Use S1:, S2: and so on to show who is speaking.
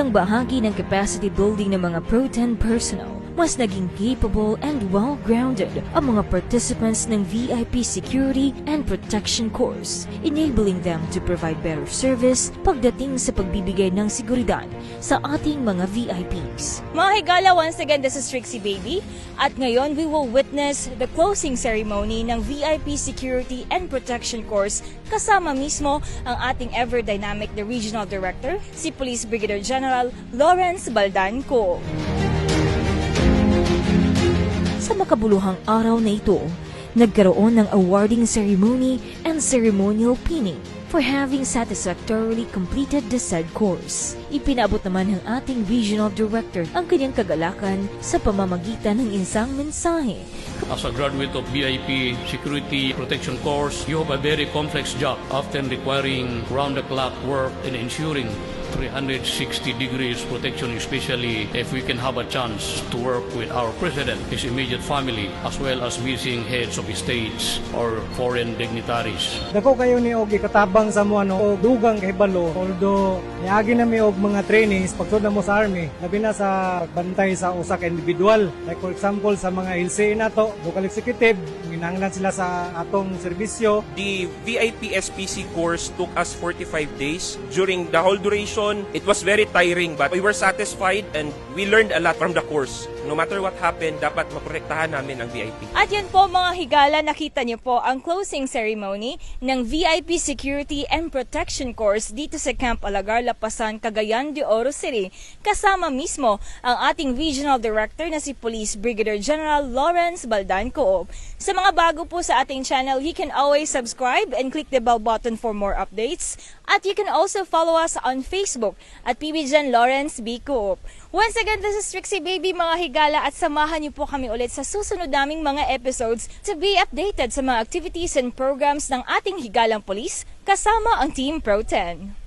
S1: Bilang bahagi ng capacity building ng mga Pro-10 personnel, mas naging capable and well-grounded ang mga participants ng VIP Security and Protection Course, enabling them to provide better service pagdating sa pagbibigay ng seguridad sa ating mga VIPs.
S2: Mga higala, once again, this is Trixie Baby. At ngayon, we will witness the closing ceremony ng VIP Security and Protection Course kasama mismo ang ating ever-dynamic the Regional Director, si Police Brigadier General Lawrence Baldan-Co.
S1: Sa makabuluhang araw na ito, nagkaroon ng awarding ceremony and ceremonial pinning for having satisfactorily completed the said course. Ipinabot naman ng ating Regional Director ang kanyang kagalakan sa pamamagitan ng isang mensahe.
S3: As a graduate of VIP Security Protection Course, you have a very complex job, often requiring round-the-clock work in ensuring 360 degrees protection, especially if we can have a chance to work with our President, his immediate family, as well as visiting heads of states or foreign dignitaries.
S4: Dako kayo ni og ikatabang sa mo o dugang kahibalo, although niagi na mi og mga trainings pagtud na mo sa army, labi na sa pagbantay sa usa ka individual. Like for example sa mga LCA nato, local executive, ginahanglan sila sa atong serbisyo.
S5: The VIP SPC course took us 45 days. During the whole duration, it was very tiring, but we were satisfied and we learned a lot from the course. No matter what happened, dapat maprotektahan namin ang VIP.
S2: At yan po mga higala, nakita niyo po ang closing ceremony ng VIP Security and Protection Course dito sa Camp Alagar, Lapasan, Cagayan de Oro City. Kasama mismo ang ating Regional Director na si Police Brigadier General Lawrence Baldan-Co. Sa mga bago po sa ating channel, you can always subscribe and click the bell button for more updates. At you can also follow us on Facebook at PBGen Lawrence B. Coop. Once again, this is Trixie Baby, mga higala, at samahan niyo po kami ulit sa susunod naming mga episodes to be updated sa mga activities and programs ng ating higalang police kasama ang Team Pro-10.